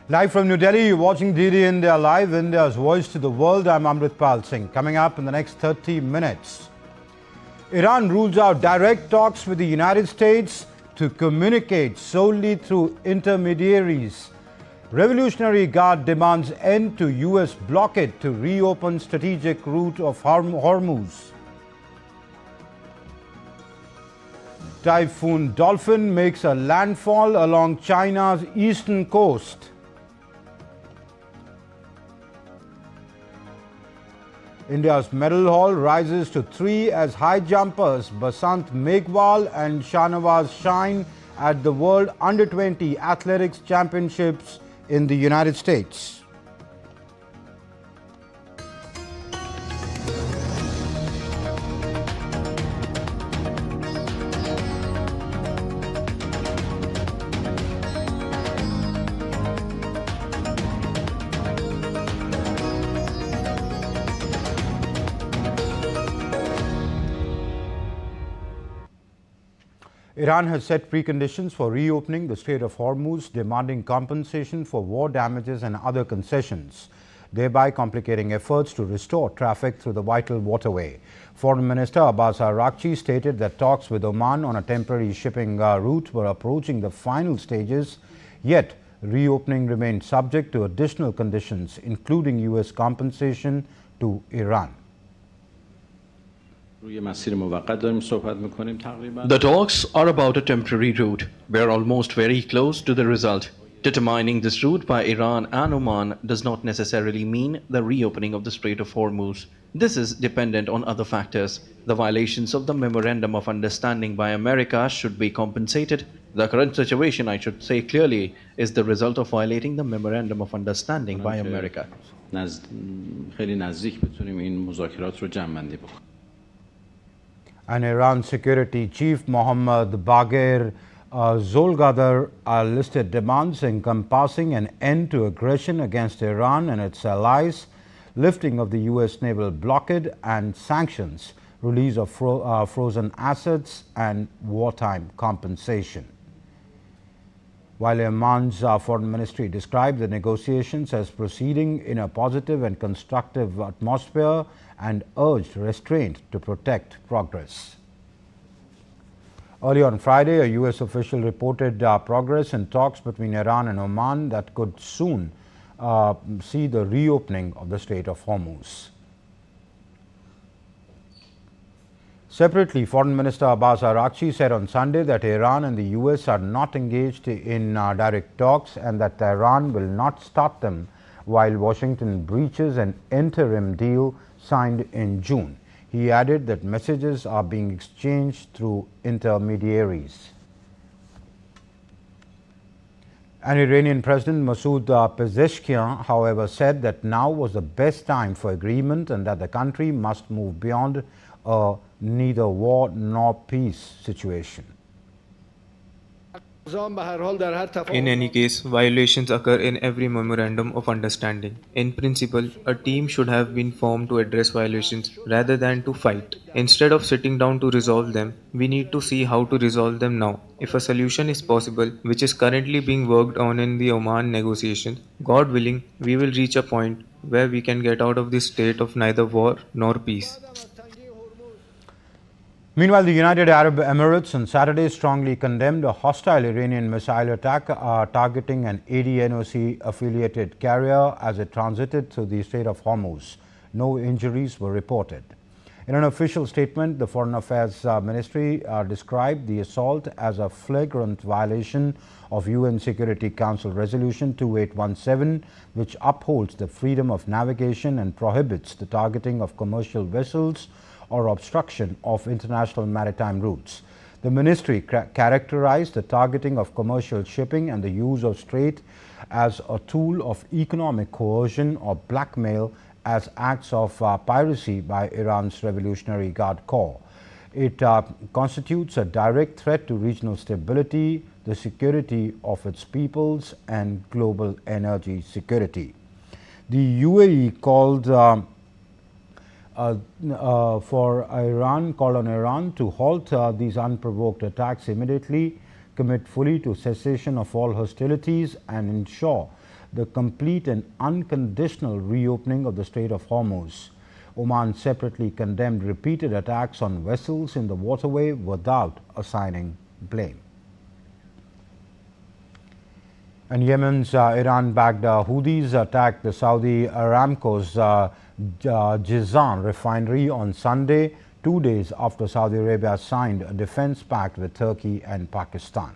Live from New Delhi, you're watching DD India Live, India's voice to the world. I'm Amritpal Singh. Coming up in the next 30 minutes, Iran rules out direct talks with the United States to communicate solely through intermediaries. Revolutionary Guard demands end to US blockade to reopen strategic route of Hormuz. Typhoon Dolphin makes a landfall along China's eastern coast. India's medal haul rises to 3 as high jumpers Basant Meghwal and Shahnawaz shine at the World U20 Athletics Championships in the United States. Iran has set preconditions for reopening the Strait of Hormuz, demanding compensation for war damages and other concessions, thereby complicating efforts to restore traffic through the vital waterway. Foreign Minister Abbas Araghchi stated that talks with Oman on a temporary shipping route were approaching the final stages, yet reopening remained subject to additional conditions, including US compensation to Iran. The talks are about a temporary route. We are almost very close to the result. Determining this route by Iran and Oman does not necessarily mean the reopening of the Strait of Hormuz. This is dependent on other factors. The violations of the Memorandum of Understanding by America should be compensated. The current situation, I should say clearly, is the result of violating the Memorandum of Understanding by America. And Iran security chief Mohammad Bagher Zolgadar listed demands encompassing an end to aggression against Iran and its allies, lifting of the US naval blockade and sanctions, release of frozen assets and wartime compensation. While Oman's foreign ministry described the negotiations as proceeding in a positive and constructive atmosphere and urged restraint to protect progress. Early on Friday, a US official reported progress in talks between Iran and Oman that could soon see the reopening of the Strait of Hormuz. Separately, Foreign Minister Abbas Araghchi said on Sunday that Iran and the US are not engaged in direct talks and that Tehran will not start them while Washington breaches an interim deal signed in June. He added that messages are being exchanged through intermediaries. And Iranian President Masoud Pezeshkian, however, said that now was the best time for agreement and that the country must move beyond a neither war nor peace situation. In any case, violations occur in every memorandum of understanding. In principle, a team should have been formed to address violations rather than to fight. Instead of sitting down to resolve them, we need to see how to resolve them now. If a solution is possible, which is currently being worked on in the Oman negotiations, God willing, we will reach a point where we can get out of this state of neither war nor peace. Meanwhile, the United Arab Emirates on Saturday strongly condemned a hostile Iranian missile attack targeting an ADNOC-affiliated carrier as it transited through the Strait of Hormuz. No injuries were reported. In an official statement, the Foreign Affairs Ministry described the assault as a flagrant violation of UN Security Council Resolution 2817, which upholds the freedom of navigation and prohibits the targeting of commercial vessels or obstruction of international maritime routes. The ministry characterized the targeting of commercial shipping and the use of strait as a tool of economic coercion or blackmail as acts of piracy by Iran's Revolutionary Guard Corps. It constitutes a direct threat to regional stability, the security of its peoples, and global energy security. The UAE called on Iran to halt these unprovoked attacks immediately, commit fully to cessation of all hostilities and ensure the complete and unconditional reopening of the Strait of Hormuz. Oman separately condemned repeated attacks on vessels in the waterway without assigning blame. And Yemen's Iran-backed Houthis attacked the Saudi Aramco's Jizan refinery on Sunday, 2 days after Saudi Arabia signed a defense pact with Turkey and Pakistan.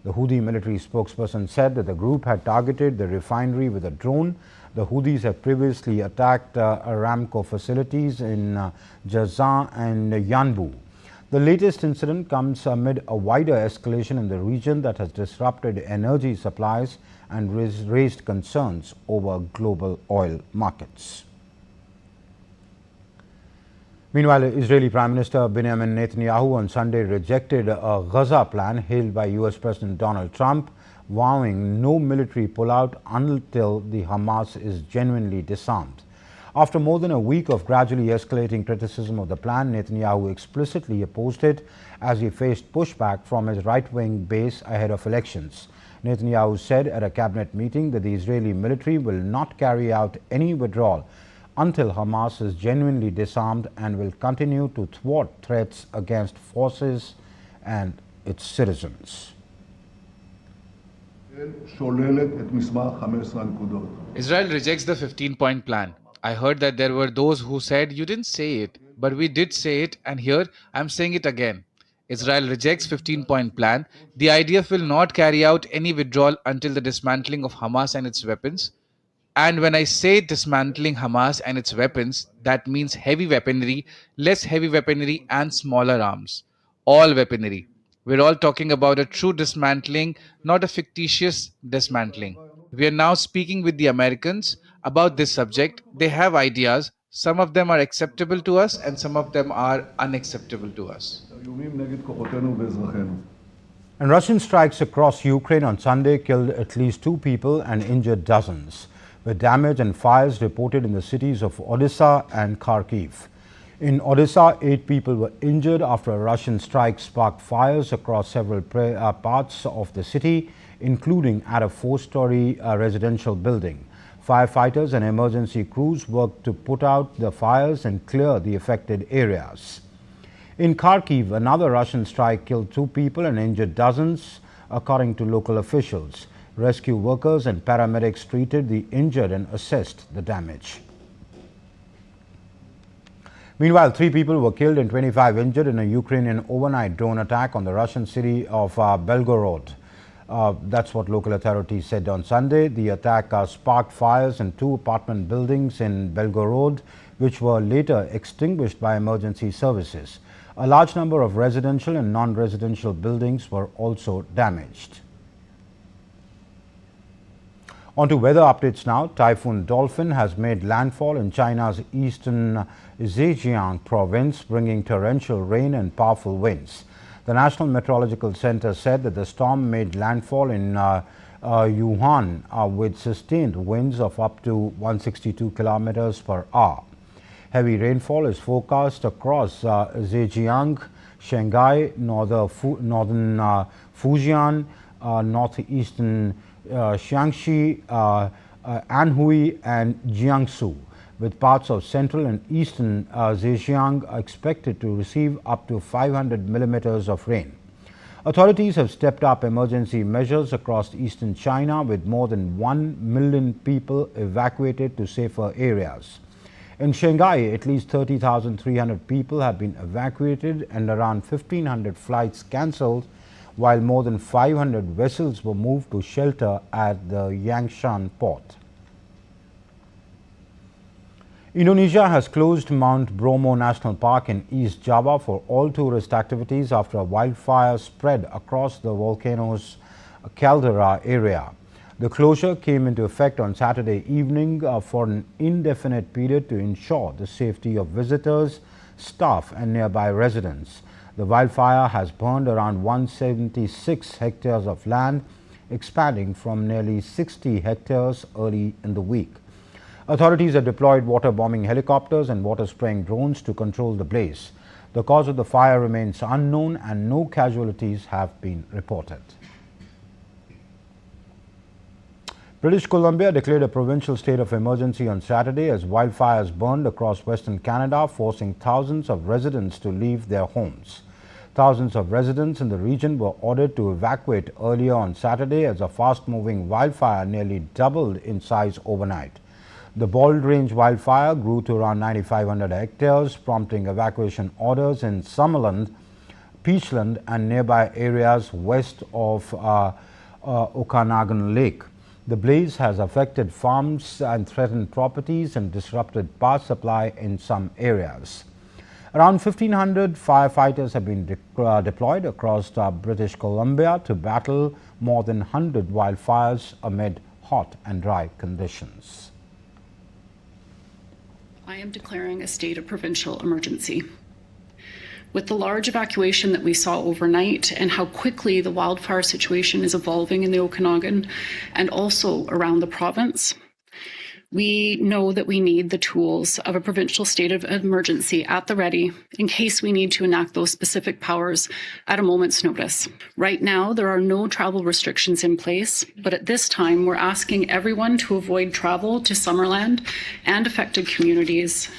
The Houthi military spokesperson said that the group had targeted the refinery with a drone. The Houthis have previously attacked Aramco facilities in Jazan and Yanbu. The latest incident comes amid a wider escalation in the region that has disrupted energy supplies and raised concerns over global oil markets. Meanwhile, Israeli Prime Minister Benjamin Netanyahu on Sunday rejected a Gaza plan hailed by U.S. President Donald Trump, vowing no military pullout until the Hamas is genuinely disarmed. After more than a week of gradually escalating criticism of the plan, Netanyahu explicitly opposed it as he faced pushback from his right-wing base ahead of elections. Netanyahu said at a cabinet meeting that the Israeli military will not carry out any withdrawal until Hamas is genuinely disarmed and will continue to thwart threats against forces and its citizens. Israel rejects the 15-point plan. I heard that there were those who said you didn't say it, but we did say it, and here I'm saying it again. Israel rejects 15-point plan. The IDF will not carry out any withdrawal until the dismantling of Hamas and its weapons. And when I say dismantling Hamas and its weapons, that means heavy weaponry, less heavy weaponry, and smaller arms. All weaponry. We're all talking about a true dismantling, not a fictitious dismantling. We are now speaking with the Americans about this subject. They have ideas. Some of them are acceptable to us and some of them are unacceptable to us. And Russian strikes across Ukraine on Sunday killed at least 2 people and injured dozens, with damage and fires reported in the cities of Odessa and Kharkiv. In Odessa, 8 people were injured after a Russian strike sparked fires across several parts of the city, including at a 4-story residential building. Firefighters and emergency crews worked to put out the fires and clear the affected areas. In Kharkiv, another Russian strike killed 2 people and injured dozens, according to local officials. Rescue workers and paramedics treated the injured and assessed the damage. Meanwhile, 3 people were killed and 25 injured in a Ukrainian overnight drone attack on the Russian city of Belgorod. That's what local authorities said on Sunday. The attack sparked fires in 2 apartment buildings in Belgorod, which were later extinguished by emergency services. A large number of residential and non-residential buildings were also damaged. On to weather updates now. Typhoon Dolphin has made landfall in China's eastern Zhejiang province, bringing torrential rain and powerful winds. The National Meteorological Center said that the storm made landfall in Wuhan with sustained winds of up to 162 kilometers per hour. Heavy rainfall is forecast across Zhejiang, Shanghai, northern Fujian, northeastern Shaanxi, Anhui and Jiangsu, with parts of central and eastern Zhejiang expected to receive up to 500 millimeters of rain. Authorities have stepped up emergency measures across eastern China, with more than 1 million people evacuated to safer areas. In Shanghai, at least 30,300 people have been evacuated and around 1,500 flights cancelled, while more than 500 vessels were moved to shelter at the Yangshan port. Indonesia has closed Mount Bromo National Park in East Java for all tourist activities after a wildfire spread across the volcano's caldera area. The closure came into effect on Saturday evening for an indefinite period to ensure the safety of visitors, staff and nearby residents. The wildfire has burned around 176 hectares of land, expanding from nearly 60 hectares early in the week. Authorities have deployed water-bombing helicopters and water-spraying drones to control the blaze. The cause of the fire remains unknown and no casualties have been reported. British Columbia declared a provincial state of emergency on Saturday as wildfires burned across western Canada, forcing thousands of residents to leave their homes. Thousands of residents in the region were ordered to evacuate earlier on Saturday as a fast-moving wildfire nearly doubled in size overnight. The Bald Range wildfire grew to around 9,500 hectares, prompting evacuation orders in Summerland, Peachland and nearby areas west of Okanagan Lake. The blaze has affected farms and threatened properties and disrupted power supply in some areas. Around 1,500 firefighters have been deployed across British Columbia to battle more than 100 wildfires amid hot and dry conditions. I am declaring a state of provincial emergency. With the large evacuation that we saw overnight and how quickly the wildfire situation is evolving in the Okanagan and also around the province, we know that we need the tools of a provincial state of emergency at the ready in case we need to enact those specific powers at a moment's notice. Right now, there are no travel restrictions in place, but at this time, we're asking everyone to avoid travel to Summerland and affected communities.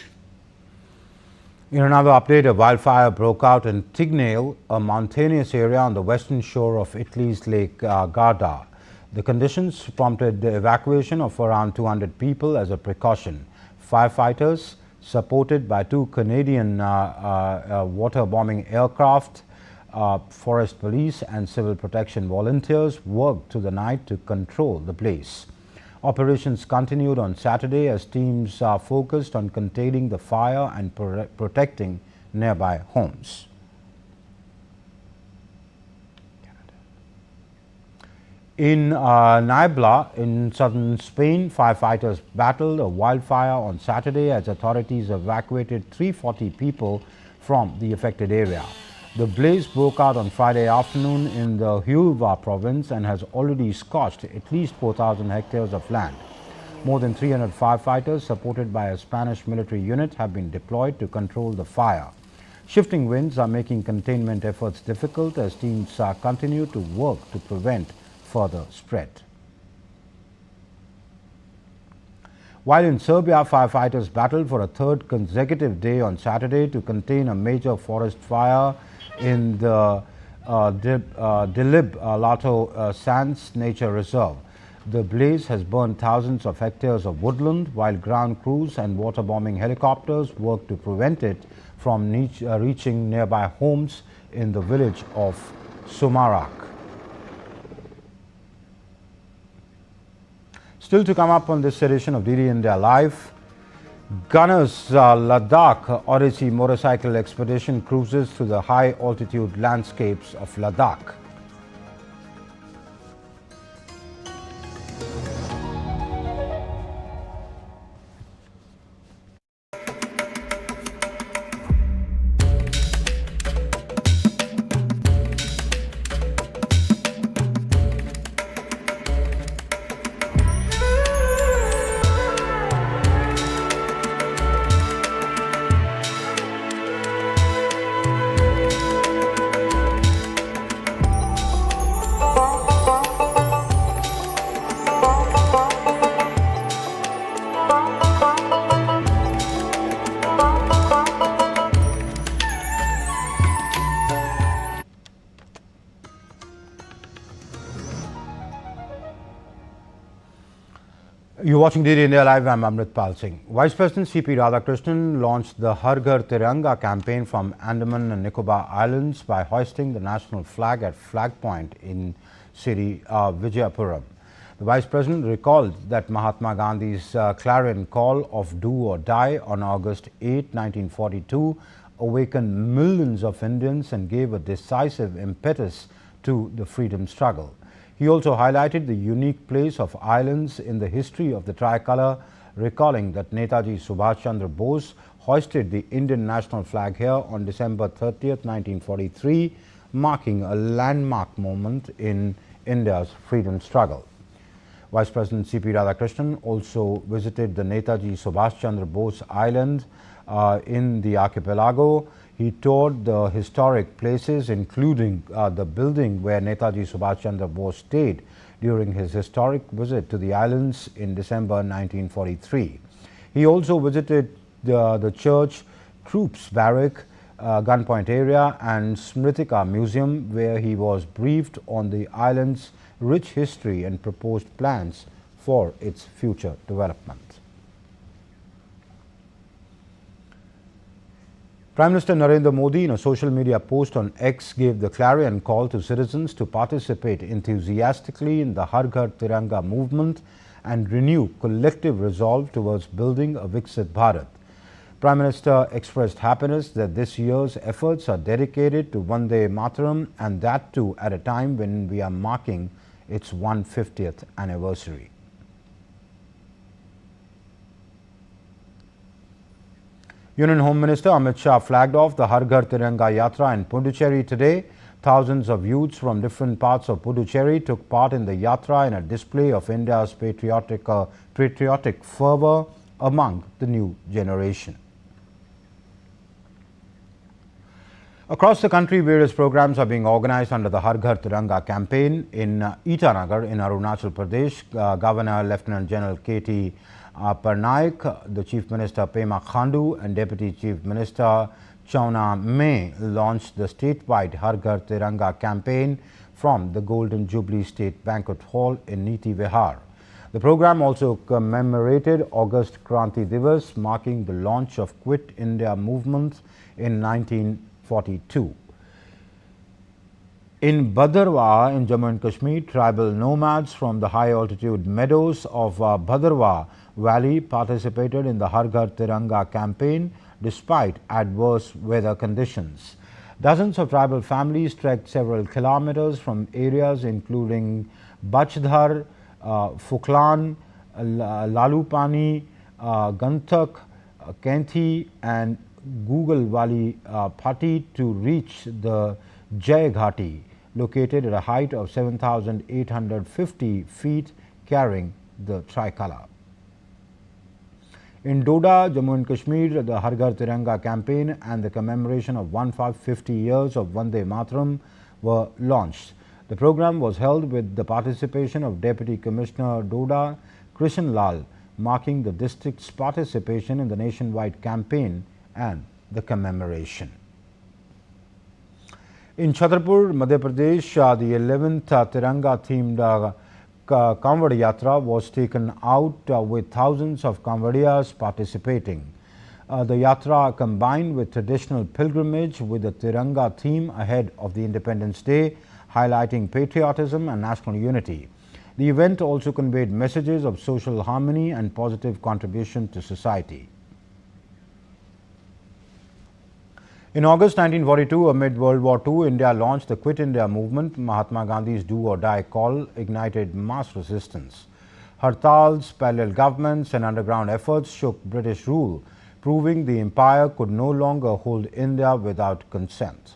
In another update, a wildfire broke out in Tignail, a mountainous area on the western shore of Italy's Lake Garda. The conditions prompted the evacuation of around 200 people as a precaution. Firefighters, supported by two Canadian water-bombing aircraft, forest police and civil protection volunteers worked through the night to control the blaze. Operations continued on Saturday as teams focused on containing the fire and protecting nearby homes. In Naibla, in southern Spain, firefighters battled a wildfire on Saturday as authorities evacuated 340 people from the affected area. The blaze broke out on Friday afternoon in the Huelva province and has already scorched at least 4,000 hectares of land. More than 300 firefighters, supported by a Spanish military unit, have been deployed to control the fire. Shifting winds are making containment efforts difficult as teams continue to work to prevent further spread. While in Serbia, firefighters battled for a third consecutive day on Saturday to contain a major forest fire in the Dilib Lato Sands Nature Reserve. The blaze has burned thousands of hectares of woodland, while ground crews and water-bombing helicopters work to prevent it from reaching nearby homes in the village of Sumarak. Still to come up on this edition of DD India Live, Gunner's Ladakh Odyssey motorcycle expedition cruises through the high-altitude landscapes of Ladakh. You're watching DD India Live. I'm Amritpal Singh. Vice President C.P. Radhakrishnan launched the Har Ghar Tiranga campaign from Andaman and Nicobar Islands by hoisting the national flag at Flag Point in Sri Vijayapuram. The Vice President recalled that Mahatma Gandhi's clarion call of do or die on August 8, 1942 awakened millions of Indians and gave a decisive impetus to the freedom struggle. He also highlighted the unique place of islands in the history of the tricolour, recalling that Netaji Subhash Chandra Bose hoisted the Indian national flag here on December 30th, 1943, marking a landmark moment in India's freedom struggle. Vice President C.P. Radhakrishnan also visited the Netaji Subhash Chandra Bose Island in the archipelago. He toured the historic places, including the building where Netaji Subhash Chandra Bose stayed during his historic visit to the islands in December 1943. He also visited the church, troops barrack, gunpoint area and Smritika Museum, where he was briefed on the island's rich history and proposed plans for its future development. Prime Minister Narendra Modi, in a social media post on X, gave the clarion call to citizens to participate enthusiastically in the Har Ghar Tiranga movement and renew collective resolve towards building a Viksit Bharat. Prime Minister expressed happiness that this year's efforts are dedicated to Vande Mataram, and that too at a time when we are marking its 150th anniversary. Union Home Minister Amit Shah flagged off the Har Ghar Tiranga Yatra in Puducherry today. Thousands of youths from different parts of Puducherry took part in the Yatra in a display of India's patriotic fervour among the new generation. Across the country, various programs are being organized under the Har Ghar Tiranga campaign. In Itanagar in Arunachal Pradesh, Governor Lieutenant General K.T. Parnaik, the Chief Minister Pema Khandu and Deputy Chief Minister Chauna May launched the statewide Har Ghar Tiranga campaign from the Golden Jubilee State Banquet Hall in Niti Vihar. The program also commemorated August Kranti Divas, marking the launch of Quit India movement in 1942. In Bhadarwah in Jammu and Kashmir, tribal nomads from the high altitude meadows of Bhadarwah Valley participated in the Har Ghar Tiranga campaign despite adverse weather conditions. Dozens of tribal families trekked several kilometers from areas including Bachdhar, Fuklan, Lalupani, Gantak, Kenthi and Google Valley Phati to reach the Jai Ghati, located at a height of 7,850 feet, carrying the tricolour. In Doda, Jammu and Kashmir, the Har Ghar Tiranga campaign and the commemoration of 150 years of Vande Mataram were launched. The program was held with the participation of Deputy Commissioner Doda, Krishan Lal, marking the district's participation in the nationwide campaign and the commemoration. In Chhatarpur, Madhya Pradesh, the 11th Tiranga-themed Kanwad Yatra was taken out with thousands of Kanwadias participating. The Yatra combined with traditional pilgrimage with the Tiranga theme ahead of the Independence Day, highlighting patriotism and national unity. The event also conveyed messages of social harmony and positive contribution to society. In August 1942, amid World War II, India launched the Quit India movement. Mahatma Gandhi's do or die call ignited mass resistance. Hartals, parallel governments and underground efforts shook British rule, proving the empire could no longer hold India without consent.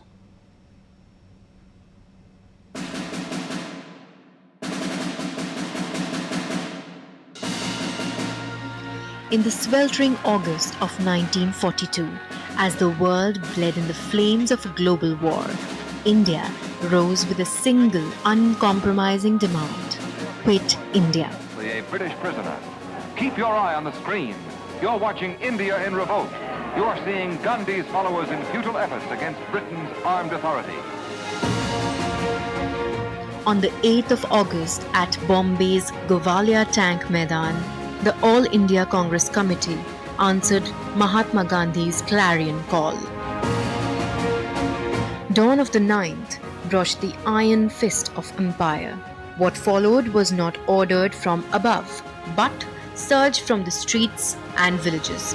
In the sweltering August of 1942, as the world bled in the flames of a global war, India rose with a single uncompromising demand: quit India. A British prisoner. Keep your eye on the screen. You're watching India in revolt. You are seeing Gandhi's followers in futile efforts against Britain's armed authority. On the 8th of August at Bombay's Govalia Tank Maidan, the All India Congress Committee answered Mahatma Gandhi's clarion call. Dawn of the 9th brought the iron fist of empire. What followed was not ordered from above, but surged from the streets and villages.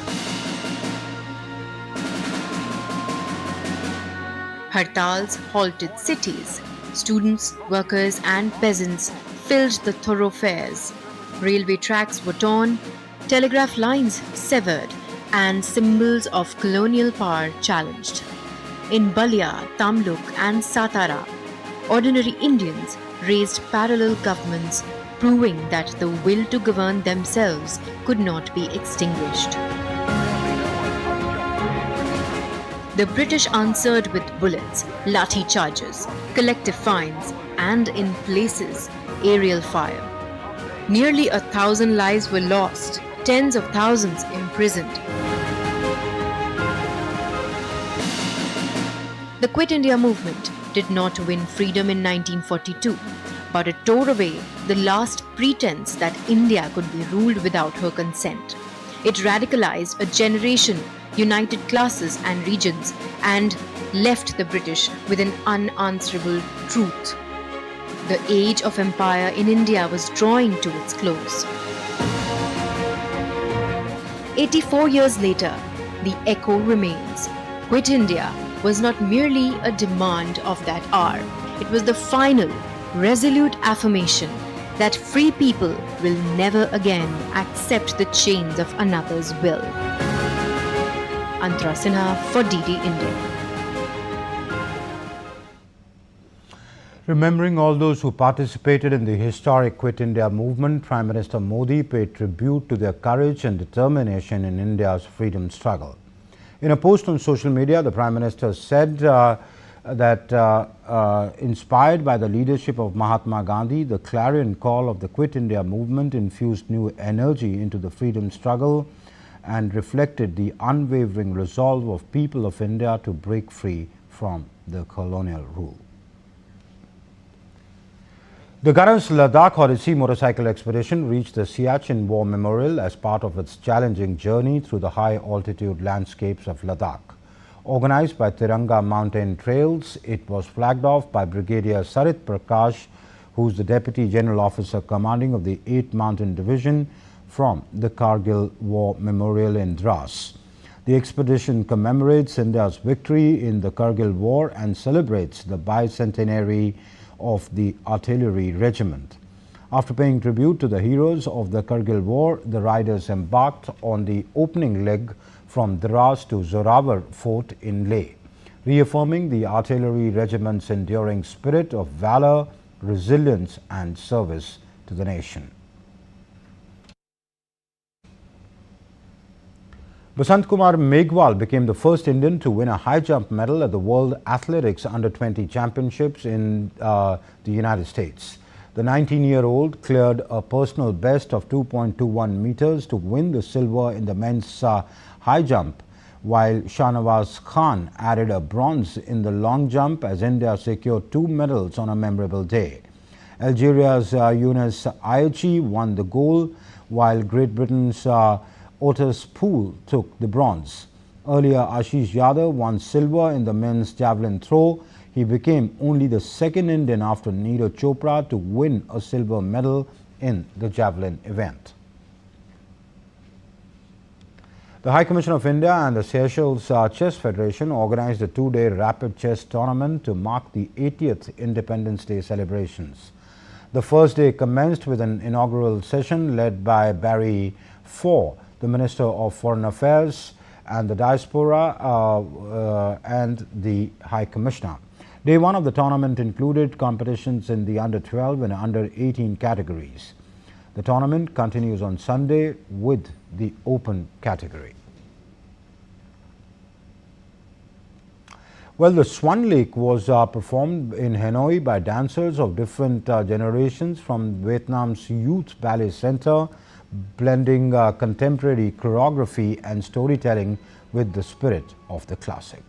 Hartals halted cities. Students, workers and peasants filled the thoroughfares. Railway tracks were torn, telegraph lines severed, and symbols of colonial power challenged. In Balia, Tamluk and Satara, ordinary Indians raised parallel governments, proving that the will to govern themselves could not be extinguished. The British answered with bullets, lathi charges, collective fines, and in places, aerial fire. Nearly 1,000 lives were lost, tens of thousands imprisoned. The Quit India movement did not win freedom in 1942, but it tore away the last pretense that India could be ruled without her consent. It radicalized a generation, united classes and regions, and left the British with an unanswerable truth. The age of empire in India was drawing to its close. 84 years later, the echo remains. Quit India was not merely a demand of that hour. It was the final, resolute affirmation that free people will never again accept the chains of another's will. Antara Sinha for DD India. Remembering all those who participated in the historic Quit India movement, Prime Minister Modi paid tribute to their courage and determination in India's freedom struggle. In a post on social media, the Prime Minister said that inspired by the leadership of Mahatma Gandhi, the clarion call of the Quit India movement infused new energy into the freedom struggle and reflected the unwavering resolve of people of India to break free from the colonial rule. The Garas Ladakh Odyssey motorcycle expedition reached the Siachen War Memorial as part of its challenging journey through the high-altitude landscapes of Ladakh. Organized by Tiranga Mountain Trails, it was flagged off by Brigadier Sarit Prakash, who is the Deputy General Officer commanding of the 8th Mountain Division, from the Kargil War Memorial in Dras. The expedition commemorates India's victory in the Kargil War and celebrates the bicentenary of the Artillery Regiment. After paying tribute to the heroes of the Kargil War, the riders embarked on the opening leg from Dras to Zorawar Fort in Leh, reaffirming the Artillery Regiment's enduring spirit of valor, resilience and service to the nation. Basant Kumar Meghwal became the first Indian to win a high jump medal at the World Athletics Under-20 Championships in the United States. The 19-year-old cleared a personal best of 2.21 meters to win the silver in the men's high jump, while Shahnawaz Khan added a bronze in the long jump as India secured 2 medals on a memorable day. Algeria's Younes Ayouchi won the gold, while Great Britain's Otis Poole took the bronze. Earlier, Ashish Yadav won silver in the men's javelin throw. He became only the second Indian after Neeraj Chopra to win a silver medal in the javelin event. The High Commission of India and the Seychelles Chess Federation organized a 2-day rapid chess tournament to mark the 80th Independence Day celebrations. The first day commenced with an inaugural session led by Barry Faw, the Minister of Foreign Affairs and the Diaspora and the High Commissioner. Day 1 of the tournament included competitions in the under-12 and under-18 categories. The tournament continues on Sunday with the open category. Well, the Swan Lake was performed in Hanoi by dancers of different generations from Vietnam's Youth Ballet Center, blending contemporary choreography and storytelling with the spirit of the classic.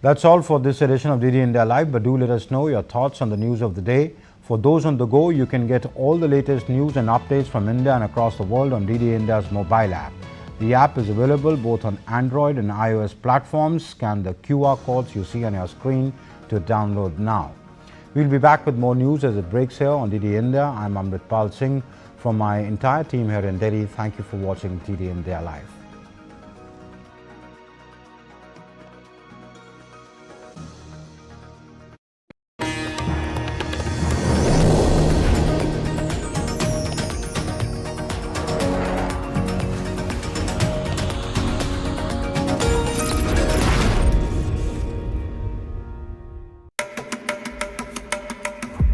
That's all for this edition of DD India Live, but do let us know your thoughts on the news of the day. For those on the go, you can get all the latest news and updates from India and across the world on DD India's mobile app. The app is available both on Android and iOS platforms. Scan the QR codes you see on your screen to download now. We'll be back with more news as it breaks here on DD India. I'm Amritpal Singh. From my entire team here in Delhi, thank you for watching DD India Live.